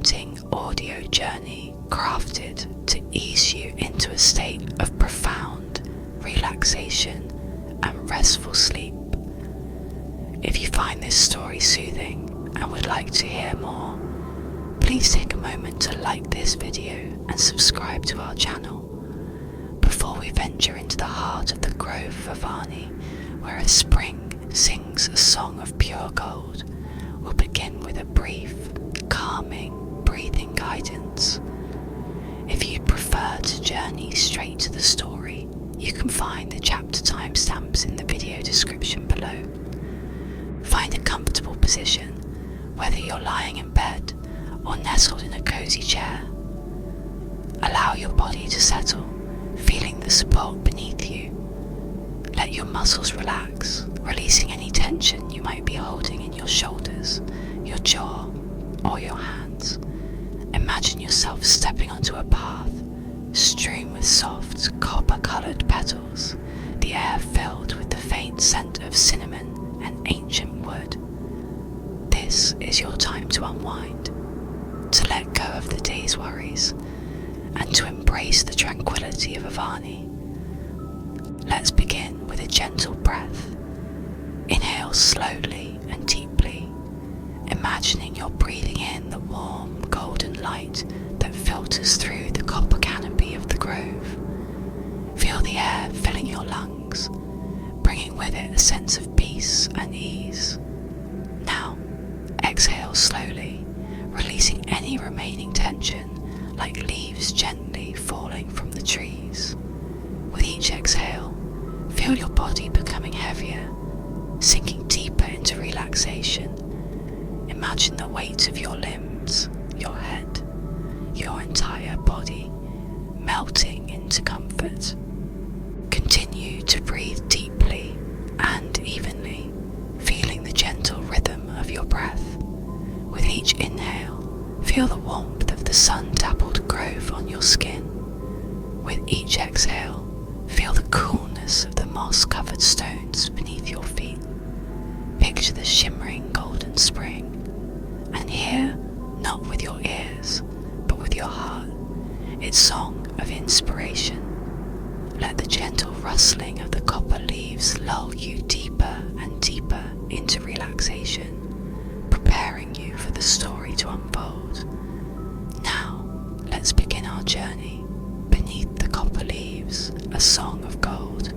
enchanting audio journey crafted to ease you into a state of profound relaxation and restful sleep. If you find this story soothing and would like to hear more, please take a moment to like this video and subscribe to our channel. Before we venture into the heart of the Grove of Avani, where a spring sings a song of pure gold, we'll begin with a brief, calming, breathing guidance. If you'd prefer to journey straight to the story, you can find the chapter timestamps in the video description below. Find a comfortable position, whether you're lying in bed or nestled in a cozy chair. Allow your body to settle, feeling the support beneath you. Let your muscles relax, releasing any tension you might be holding in your shoulders, your jaw, or your hands. Imagine yourself stepping onto a path, strewn with soft, copper-coloured petals, the air filled with the faint scent of cinnamon and ancient wood. This is your time to unwind, to let go of the day's worries, and to embrace the tranquility of Avani. Let's begin with a gentle breath. Inhale slowly and deeply, imagining you're breathing in the warm, golden light that filters through the copper canopy of the grove. Feel the air filling your lungs, bringing with it a sense of peace and ease. Now, exhale slowly, releasing any remaining tension, like leaves gently falling from the trees. With each exhale, feel your body becoming heavier, sinking deeper into relaxation. Imagine the weight of your limbs, your head, your entire body melting into comfort. Continue to breathe deeply and evenly, feeling the gentle rhythm of your breath. With each inhale, feel the warmth of the sun-dappled grove on your skin. With each exhale, feel the coolness of the moss-covered stones beneath your feet. Picture the shimmering golden spring, and hear, not with your ears, but with your heart, its song of inspiration. Let the gentle rustling of the copper leaves lull you deeper and deeper into relaxation, preparing you for the story to unfold. Now, let's begin our journey beneath the copper leaves, a song of gold.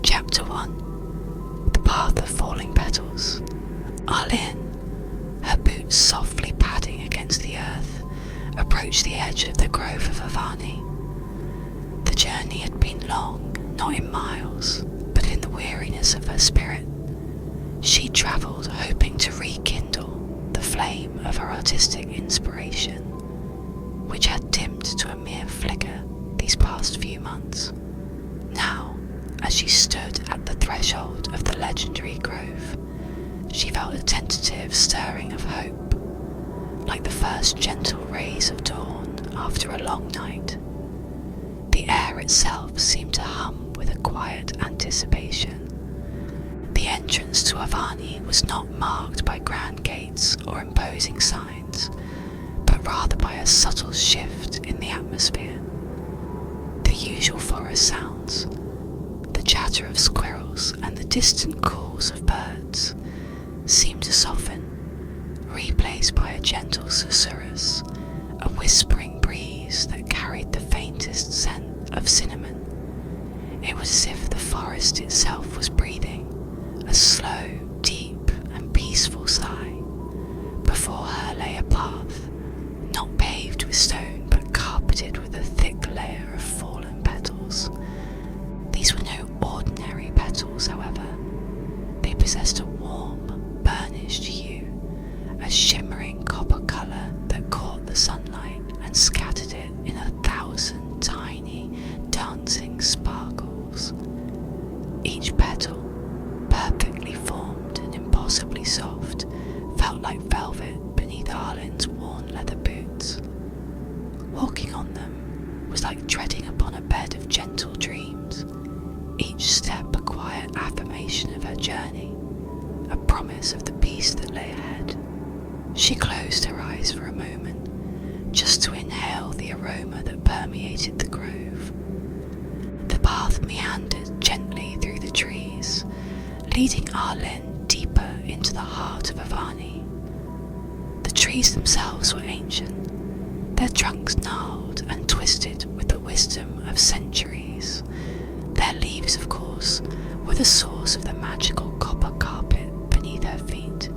Chapter 1. The Path of Falling Petals. Arlyn, her boots softly padding against the earth, approached the edge of the Grove of Avani. The journey had been long, not in miles, but in the weariness of her spirit. She travelled hoping to rekindle the flame of her artistic inspiration, which had dimmed to a mere flicker these past few months. Now, as she stood at the threshold of the legendary grove, she felt a tentative stirring of hope, like the first gentle rays of dawn after a long night. The air itself seemed to hum with a quiet anticipation. The entrance to Avani was not marked by grand gates or imposing signs, but rather by a subtle shift in the atmosphere. The usual forest sounds, the chatter of squirrels and the distant calls of birds, seemed to soften, replaced by a gentle susurrus, a whispering breeze that carried the faintest scent of cinnamon. It was as if the forest itself was breathing, a slow, deep and peaceful sigh. Before her lay a path, not paved with stone but carpeted with a thick layer of fallen petals. These were no ordinary petals, however. They possessed a warm, burnished hue, a shimmering copper colour that caught the sunlight and scattered it in 1,000 tiny, dancing sparkles. Each petal, perfectly formed and impossibly soft, felt like velvet beneath Arlyn's worn leather boots. Walking on them was like treading upon a bed of gentle dreams, each step a quiet affirmation of her journey, a awareness of the beast that lay ahead. She closed her eyes for a moment, just to inhale the aroma that permeated the grove. The path meandered gently through the trees, leading Arlyn deeper into the heart of Avani. The trees themselves were ancient, their trunks gnarled and twisted with the wisdom of centuries. Their leaves, of course, were the source of the magical copper carpet beneath her feet.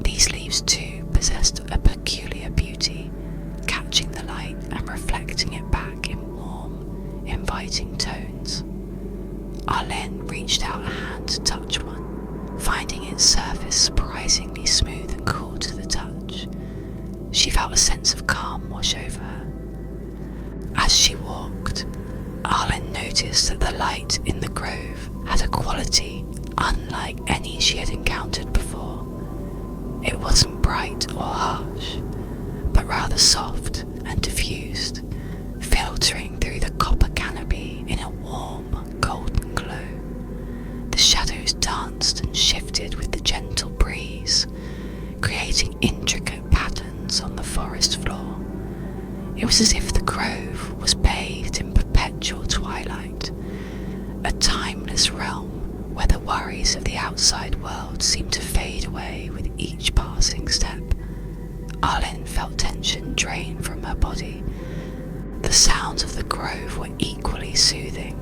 These leaves too possessed a peculiar beauty, catching the light and reflecting it back in warm, inviting tones. Arlyn reached out a hand to touch one, finding its surface surprisingly smooth and cool to the touch. She felt a sense of calm wash over her. As she walked, Arlyn noticed that the light in the grove had a quality unlike any she had encountered before. It wasn't bright or harsh, but rather soft and diffused, filtering through the copper canopy in a warm, golden glow. The shadows danced and shifted with the gentle breeze, creating intricate patterns on the forest floor. It was as if the grove was bathed in perpetual twilight, a timeless realm where the worries of the outside world seemed to fade away with each passing step. Arlyn felt tension drain from her body. The sounds of the grove were equally soothing.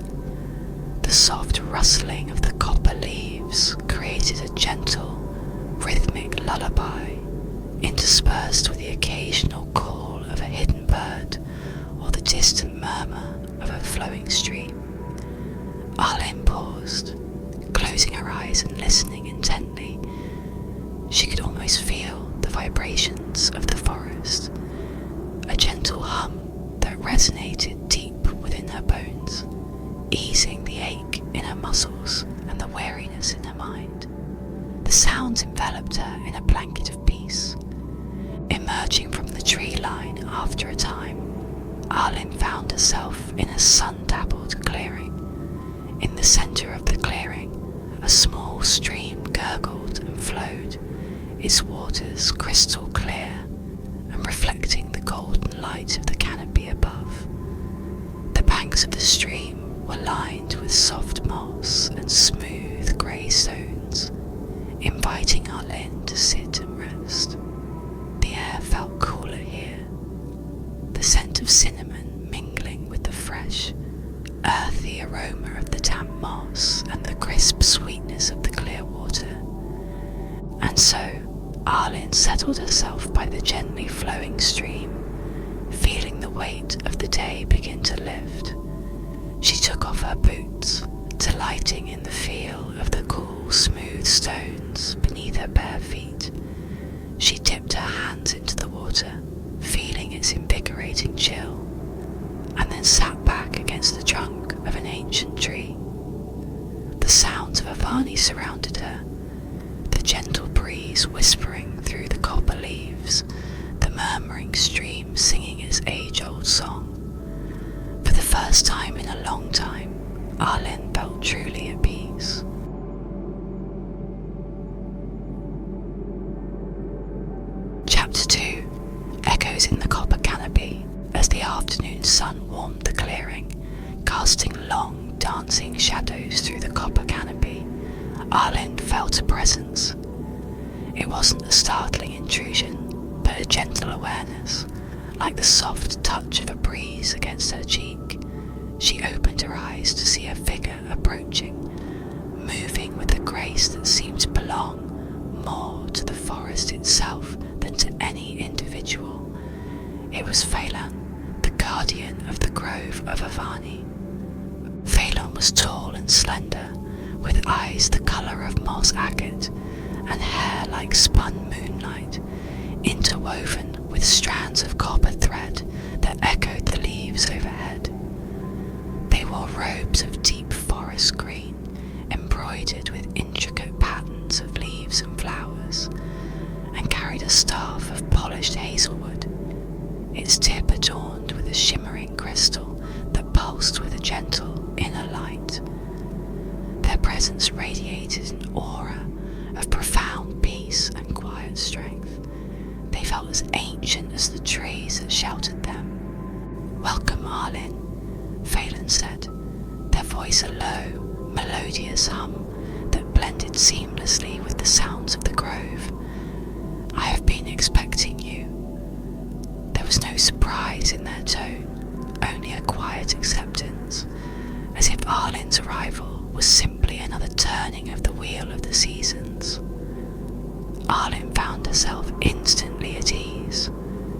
The soft rustling of the copper leaves created a gentle, rhythmic lullaby, interspersed with the occasional call of a hidden bird or the distant murmur of a flowing stream. Arlyn paused, closing her eyes and listening intently. She could almost feel the vibrations of the forest, a gentle hum that resonated deep within her bones, easing the ache in her muscles and the weariness in her mind. The sounds enveloped her in a blanket of peace. Emerging from the tree line after a time, Arlyn found herself in a sun-dappled clearing. In the centre of the clearing, a small stream gurgled and flowed, its waters crystal clear and reflecting the golden light of the canopy above. The banks of the stream were lined with soft moss and smooth grey stones, inviting Arlyn to sit and rest. The air felt cooler here, the scent of cinnamon mingling with the fresh, earthy aroma of the damp moss and the crisp sweetness of the clear water. And so Arlyn settled herself by the gently flowing stream, feeling the weight of the day begin to lift. She took off her boots, delighting in the feel of the cool, smooth stones beneath her bare feet. She dipped her hands into the water, feeling its invigorating chill, and then sat back against the trunk of an ancient tree. The sounds of Avani surrounded her, the gentle breeze whispering through the copper leaves, the murmuring stream singing its age-old song. For the first time in a long time, Arlyn felt truly at peace. Chapter 2 echoes in the copper canopy as the afternoon sun warmed the clearing, casting long, dancing shadows through the copper canopy. Arlyn felt a presence. It wasn't a startling intrusion, but a gentle awareness, like the soft touch of a breeze against her cheek. She opened her eyes to see a figure approaching, moving with a grace that seemed to belong more to the forest itself than to any individual. It was Faelan, the guardian of the Grove of Avani. Faelan was tall and slender, with eyes the colour of moss agate, and hair like spun moonlight, interwoven with strands of copper thread that echoed the leaves overhead. They wore robes of deep forest green, embroidered with intricate patterns of leaves and flowers, and carried a staff of polished hazelwood, its tip adorned with a shimmering crystal that pulsed with a gentle inner light. Their presence radiated an aura of profound voice a low, melodious hum that blended seamlessly with the sounds of the grove. "I have been expecting you." There was no surprise in their tone, only a quiet acceptance, as if Arlyn's arrival was simply another turning of the wheel of the seasons. Arlyn found herself instantly at ease,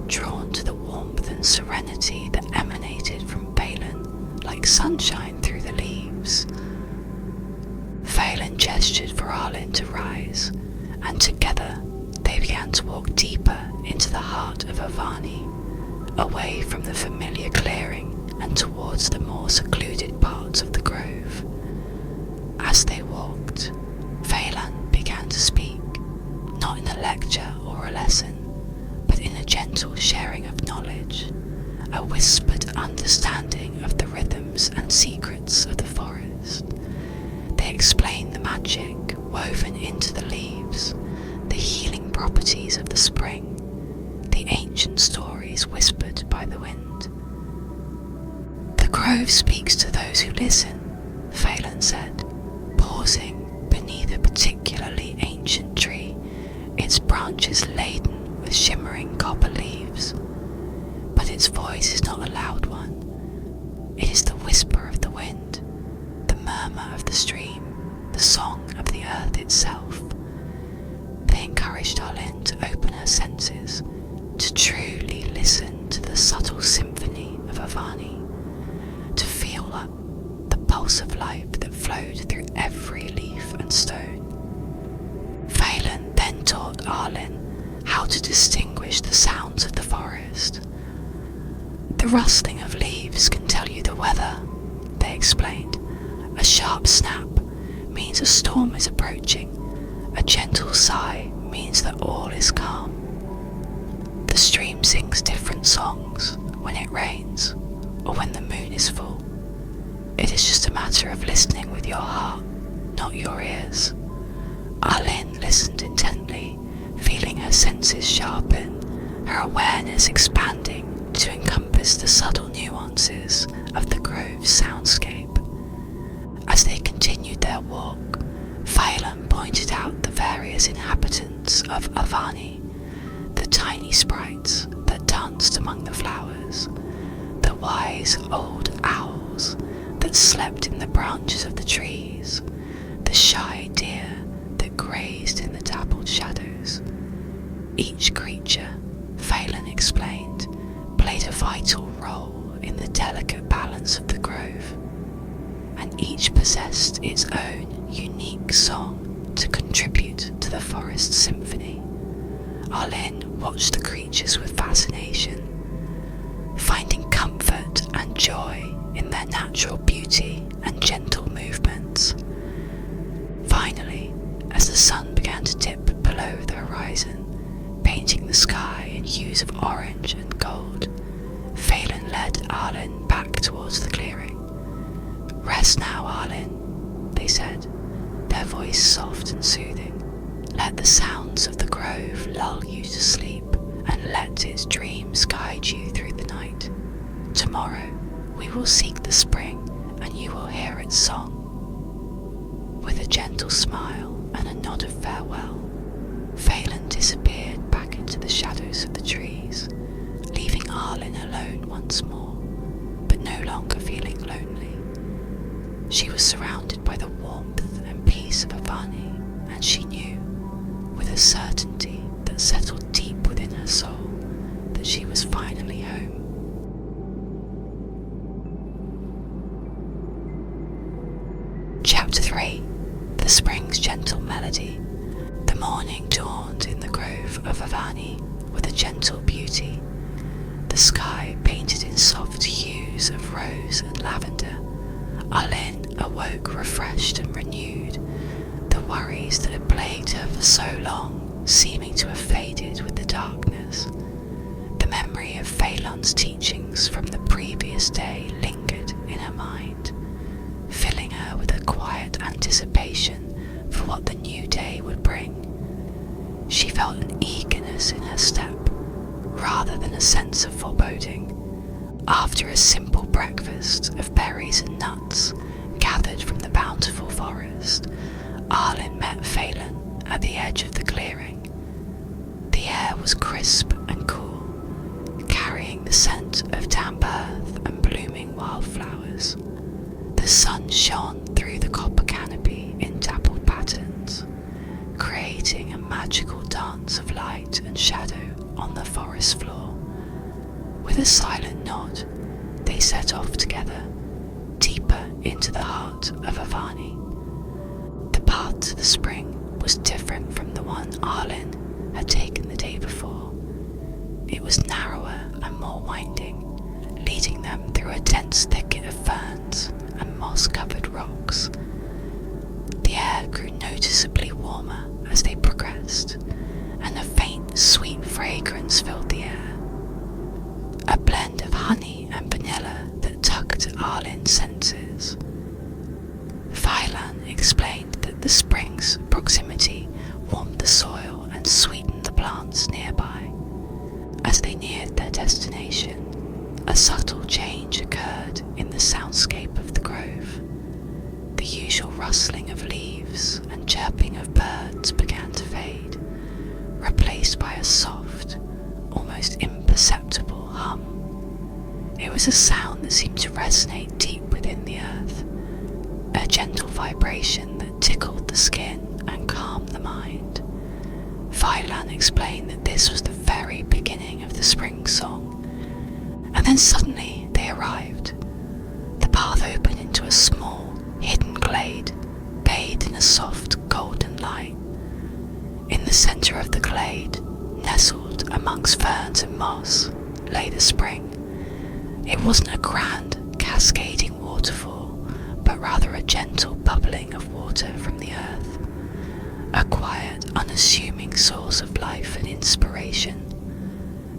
drawn to the warmth and serenity that emanated from Faelan like sunshine through the leaves. Faelan gestured for Arlyn to rise, and together they began to walk deeper into the heart of Avani, away from the familiar clearing and towards the more secluded parts of the grove. As they walked, Faelan began to speak, not in a lecture or a lesson, but in a gentle sharing of knowledge, a whispered understanding of the rhythms and secrets of the forest. They explained the magic woven into the leaves, the healing properties of the spring, the ancient stories whispered by the wind. "The grove speaks to those who listen," Faelan said, pausing beneath a particularly ancient tree, its branches laden with shimmering copper leaves. "But its voice is not a loud one. It is the whisper of the wind, the murmur of the stream, the song of the earth itself." They encouraged Arlyn to open her senses, to truly listen to the subtle symphony of Avani, to feel up the pulse of life that flowed through every leaf and stone. Faelan then taught Arlyn how to distinguish the sounds of the forest. "The rustling of leaves can tell you the weather," they explained. "A sharp snap means a storm is approaching. A gentle sigh means that all is calm. The stream sings different songs when it rains or when the moon is full. It is just a matter of listening with your heart, not your ears." Arlyn listened intently, feeling her senses sharpen, her awareness expanding to encompass the subtle nuances of the grove's soundscape. As they continued their walk, Faelan pointed out the various inhabitants of Avani, the tiny sprites that danced among the flowers, the wise old owls that slept in the branches of the trees, the shy deer that grazed in the dappled shadows. Each creature, Faelan explained, played a vital role in the delicate balance of the grove, and each possessed its own unique song to contribute to the forest's symphony. Arlyn watched the creatures with fascination, finding comfort and joy in their natural beauty and gentle movements. Finally, as the sun began to dip below the horizon, painting the sky in hues of orange and gold, Faelan led Arlyn back towards the clearing. "Rest now, Arlyn," they said, their voice soft and soothing. "Let the sounds of the grove lull you to sleep, and let its dreams guide you through the night. Tomorrow we will seek the spring, and you will hear its song." With a gentle smile and a nod of farewell, Faelan disappeared back into the shadows of the trees, leaving Arlyn alone once more, but no longer feeling lonely. She was surrounded by the warmth and peace of Avani, and she knew, with a certainty that settled deep within her soul, that she was finally home. Chapter 3. The Spring's Gentle Melody. The morning dawned in the Grove of Avani with a gentle beauty, the sky painted in soft hues of rose and lavender. Arlyn awoke refreshed and renewed, the worries that had plagued her for so long seeming to have faded with the darkness. The memory of Faelan's teachings from the previous day lingered in her mind, filling her with a quiet anticipation for what the new day would bring. She felt an eagerness in her step, rather than a sense of foreboding. After a simple breakfast of berries and nuts, gathered from the bountiful forest, Arlyn met Faelan at the edge of the clearing. The air was crisp and cool, carrying the scent of damp earth and blooming wildflowers. The sun shone through the copper canopy in dappled patterns, creating a magical dance of light and shadow on the forest floor. With a silent nod, they set off together, deeper into the heart of Avani. The path to the spring was different from the one Arlyn had taken the day before. It was narrower and more winding, leading them through a dense thicket of ferns and moss-covered rocks. The air grew noticeably warmer as they progressed, and a faint, sweet fragrance filled the air. A blend of honey and vanilla that tugged at Arlyn's senses. Faelan explained that the spring's proximity warmed the soil and sweetened the plants nearby. As they neared their destination, a subtle change occurred in the soundscape of the grove. The usual rustling of leaves and chirping of birds began to fade, replaced by a soft, almost imperceptible hum. It was a sound that seemed to resonate deep within the earth, a gentle vibration that tickled the skin and calmed the mind. Faelan explained that this was the very beginning of the spring song, and then suddenly they arrived. The path opened into a small, hidden glade, bathed in a soft, golden light. In the centre of the glade, nestled amongst ferns and moss, lay the spring. It wasn't a grand, cascading waterfall, but rather a gentle bubbling of water from the earth, a quiet, unassuming source of life and inspiration.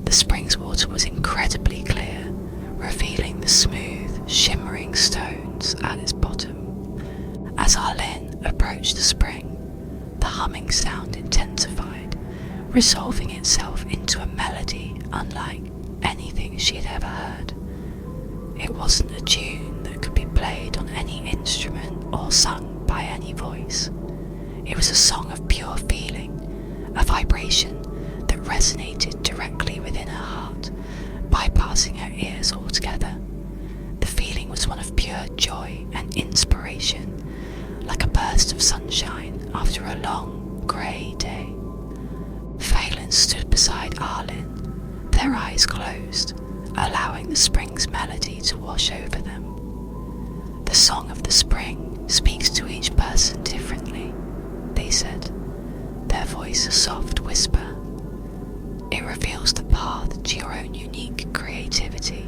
The spring's water was incredibly clear, revealing the smooth, shimmering stones at its bottom. As Arlyn approached the spring, the humming sound intensified, resolving itself into a melody unlike anything she had ever heard. It wasn't a tune that could be played on any instrument or sung by any voice. It was a song of pure feeling, a vibration that resonated directly within her heart, bypassing her ears altogether. The feeling was one of pure joy and inspiration, like a burst of sunshine after a long, grey day. Faelan stood beside Arlyn, their eyes closed, allowing the spring's melody to wash over them. The song of the spring speaks to each person differently, they said, their voice a soft whisper. It reveals the path to your own unique creativity,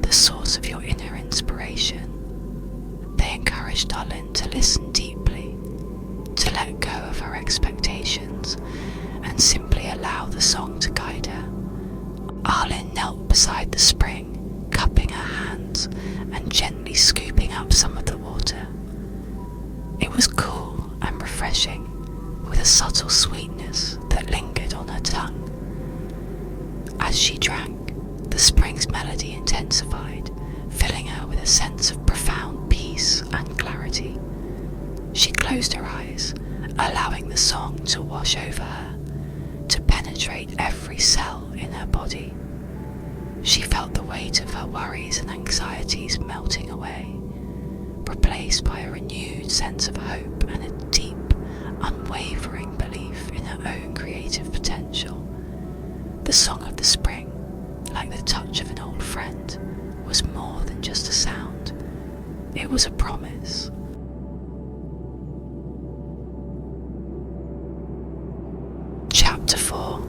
the source of your inner inspiration. They encouraged Arlyn to listen deeply, to let go of her expectations, and simply allow the song to guide her. Arlyn knelt beside the spring, cupping her hands and gently scooping up some of the water. It was cool and refreshing, with a subtle sweetness that lingered on her tongue. As she drank, the spring's melody intensified, filling her with a sense of profound peace and clarity. She closed her eyes, allowing the song to wash over her, to penetrate every cell in her body. She felt the weight of her worries and anxieties melting away, replaced by a renewed sense of hope and a deep, unwavering belief in her own creative potential. The song of the spring, like the touch of an old friend, was more than just a sound. It was a promise. Chapter 4.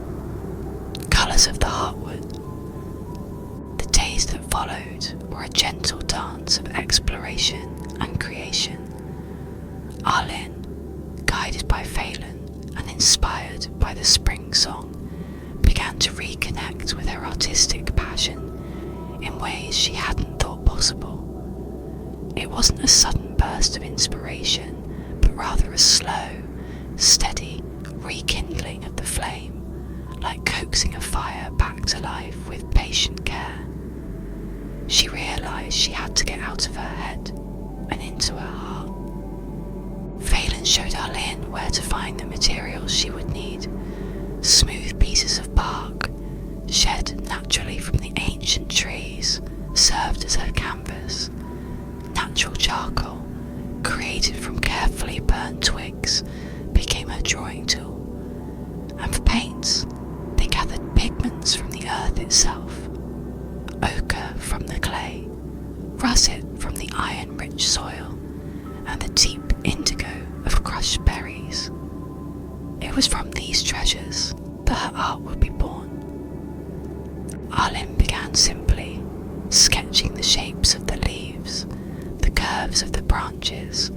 Colours of the Heartwood. The days that followed were a gentle dance of exploration and creation. Arlyn, guided by Faelan and inspired by the spring song, began to reconnect with her artistic passion in ways she hadn't thought possible. It wasn't a sudden burst of inspiration, but rather a slow, steady rekindling of the flame, like coaxing a fire back to life with patient care. She realised she had to get out of her head and into her showed Arlyn where to find the materials she would need. Smooth pieces of bark, shed naturally from the ancient trees, served as her canvas. Natural charcoal, created from carefully burnt twigs, became her drawing tool. And for paints, they gathered pigments from the earth itself, ochre from the clay, russet from the iron-rich soil, and the deep indigo of crushed berries. It was from these treasures that her art would be born. Arlyn began simply, sketching the shapes of the leaves, the curves of the branches,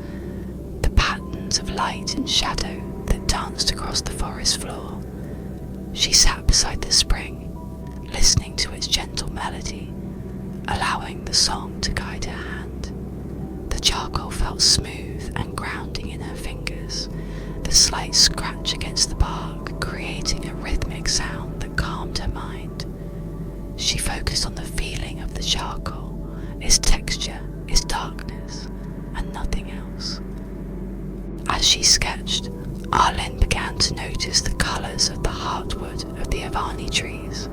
the patterns of light and shadow that danced across the forest floor. She sat beside the spring, listening to its gentle melody, allowing the song to guide her hand. The charcoal felt smooth and grounding in her fingers, the slight scratch against the bark creating a rhythmic sound that calmed her mind. She focused on the feeling of the charcoal, its texture, its darkness, and nothing else. As she sketched, Arlyn began to notice the colours of the heartwood of the Avani trees.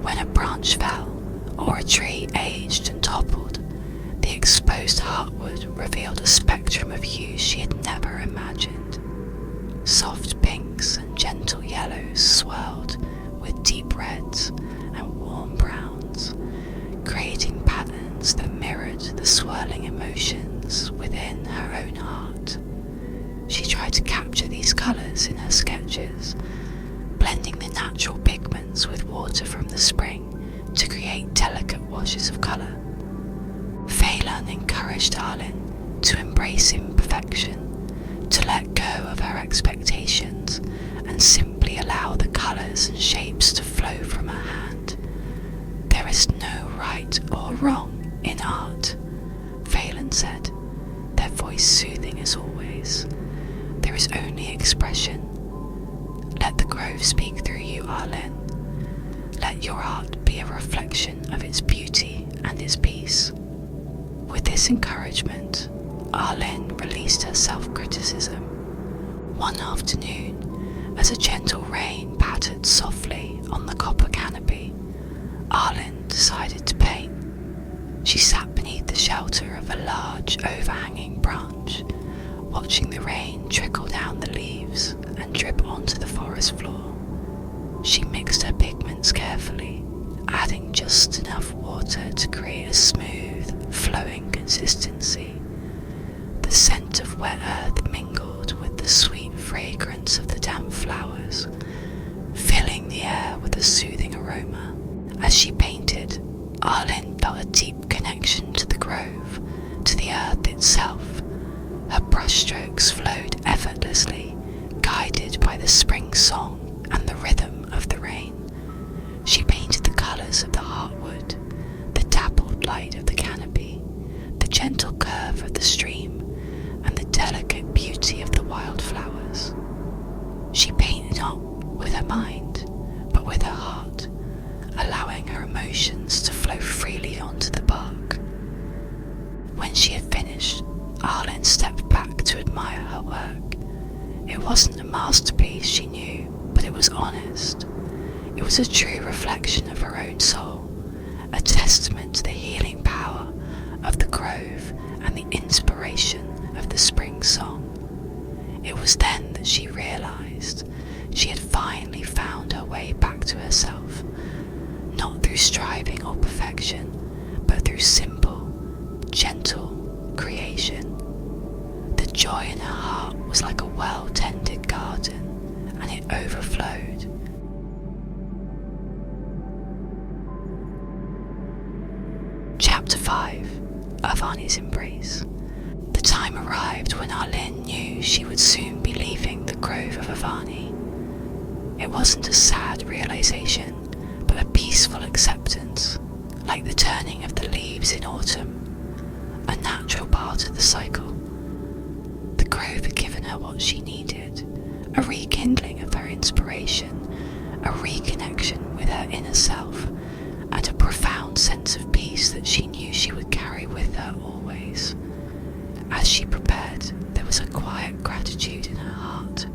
When a branch fell, or a tree aged and toppled, the exposed heartwood revealed a spectrum of hues she had never imagined. Soft pinks and gentle yellows swirled with deep reds and warm browns, creating patterns that mirrored the swirling emotions within her own heart. She tried to capture these colours in her sketches, blending the natural pigments with water from the spring to create delicate washes of colour. Faelan encouraged Arlyn to embrace imperfection, to let go of her expectations and simply allow the colours and shapes to flow from her hand. There is no right or wrong in art, Faelan said, their voice soothing as always. There is only expression. Let the grove speak through you, Arlyn. Let your art be a reflection of its beauty and its peace. With this encouragement, Arlyn released her self-criticism. One afternoon, as a gentle rain pattered softly on the copper canopy, Arlyn decided to paint. She sat beneath the shelter of a large overhanging branch, watching the rain trickle down the leaves and drip onto the forest floor. She mixed her pigments carefully, adding just enough water to create a smooth, flowing consistency. The scent of wet earth mingled with the sweet fragrance of the damp flowers, filling the air with a soothing aroma. As she painted, Arlyn felt a deep connection to the grove, to the earth itself. Her brushstrokes flowed effortlessly, guided by the spring song and the rhythm of the rain. She painted the colours of the heartwood, the dappled light of the canopy, the gentle curve of the stream, and the delicate beauty of the wildflowers. She painted not with her mind, but with her heart, allowing her emotions to flow freely onto the bark. When she had finished, Arlyn stepped back to admire her work. It wasn't a masterpiece, she knew, but it was honest. It was a true reflection of her own soul, a testament to the healing power of the grove and the inspiration of the spring song. It was then that she realised she had finally found her way back to herself, not through striving or perfection, but through simple, gentle creation. The joy in her heart was like a well-tended garden, and it overflowed. Chapter 5. Avani's Embrace. The time arrived when Arlyn knew she would soon be leaving the Grove of Avani. It wasn't a sad realisation, but a peaceful acceptance, like the turning of the leaves in autumn, a natural part of the cycle. The grove had given her what she needed, a rekindling of her inspiration, a reconnection with her inner self, and a profound sense of peace that she knew she would carry with her always. As she prepared, there was a quiet gratitude in her heart.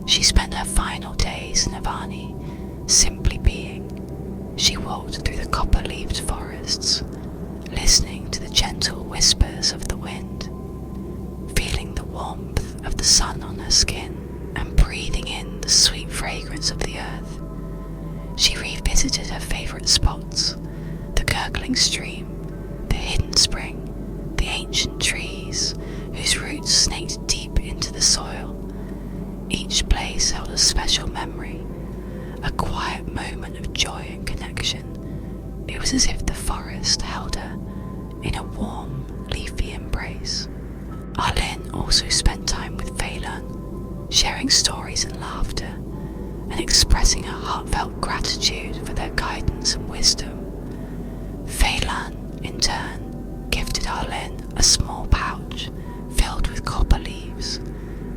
She spent her final days in Avani simply being. She walked through the copper-leaved forests, listening to the gentle whispers of the wind, feeling the warmth of the sun on her skin, and breathing in the sweet fragrance of the earth. She revisited her favourite spots, the gurgling stream, the hidden spring, the ancient trees whose roots snaked deep into the soil. Each place held a special memory, a quiet moment of joy and connection. It was as if the forest held her in a warm, leafy embrace. Arlyn also spent time with Faelan, sharing stories and laughter, and expressing her heartfelt gratitude for their guidance and wisdom. Faelan, in turn, gifted Arlyn a small pouch filled with copper leaves,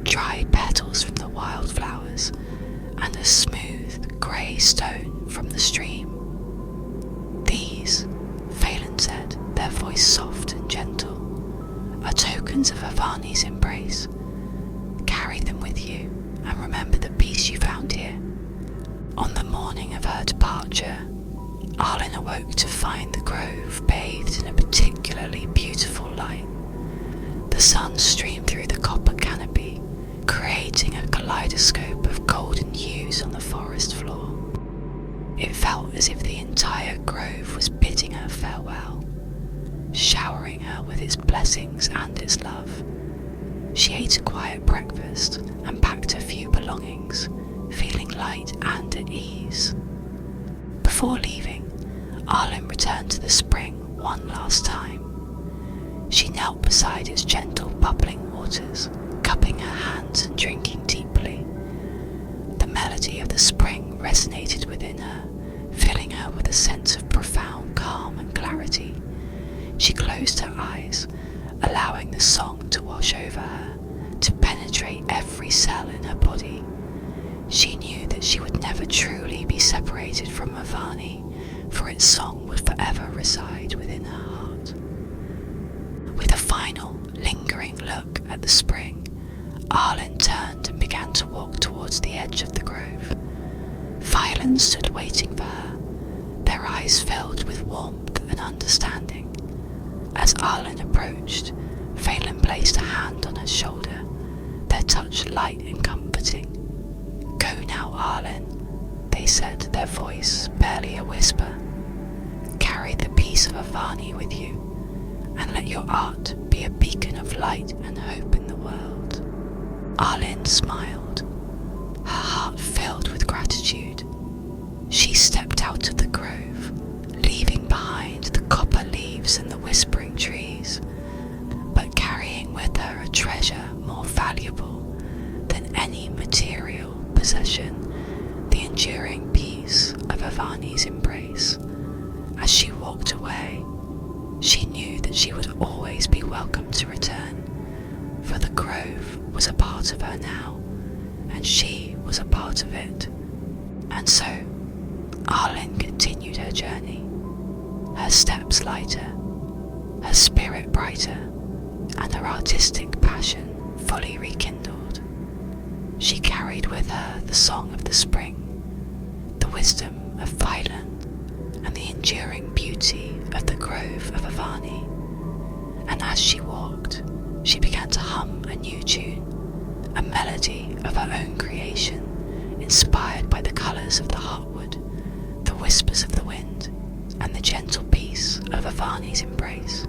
dried petals from the wildflowers, and a smooth grey stone from the stream. These, Faelan said, their voice soft and gentle, are tokens of Avani's embrace. Carry them with you and remember the peace you found here. On the morning of her departure, Arlyn awoke to find the grove bathed in a particularly beautiful light. The sun streamed through the copper canopy, creating a kaleidoscope of golden hues on the forest floor. It felt as if the entire grove was bidding her farewell, showering her with its blessings and its love. She ate a quiet breakfast and packed a few belongings, feeling light and at ease. Before leaving, Arlyn returned to the spring one last time. She knelt beside its gentle bubbling waters, cupping her hands and drinking deeply. The melody of the spring resonated within her, filling her with a sense of profound calm and clarity. She closed her eyes, allowing the song to wash over her, to penetrate every cell in her body. She knew that she would never truly be separated from Avani, for its song would forever reside within her heart. With a final, lingering look at the spring, Arlyn turned and began to walk towards the edge of the grove. Faelan stood waiting for her, their eyes filled with warmth and understanding. As Arlyn approached, Faelan placed a hand on her shoulder, their touch light and comforting. "Go now, Arlyn," they said, their voice barely a whisper. "Carry the peace of Avani with you, and let your art be a beacon of light and hope in the world." Arlyn smiled, her heart filled with gratitude. She stepped out of the grove, leaving behind the copper leaves and the whispering trees, but carrying with her a treasure more valuable than any material possession, the enduring peace of Avani's embrace. As she walked away, she knew that she would always be welcome to return, for the grove was a part of her now, and she was a part of it. And so, Arlyn continued her journey, her steps lighter, her spirit brighter, and her artistic passion fully rekindled. She carried with her the song of the spring, the wisdom of Faelan, and the enduring beauty of the Grove of Avani. And as she walked, she began to hum a new tune, a melody of her own creation, inspired by the colours of the Heartwood, the whispers of the wind, and the gentle peace of Avani's embrace.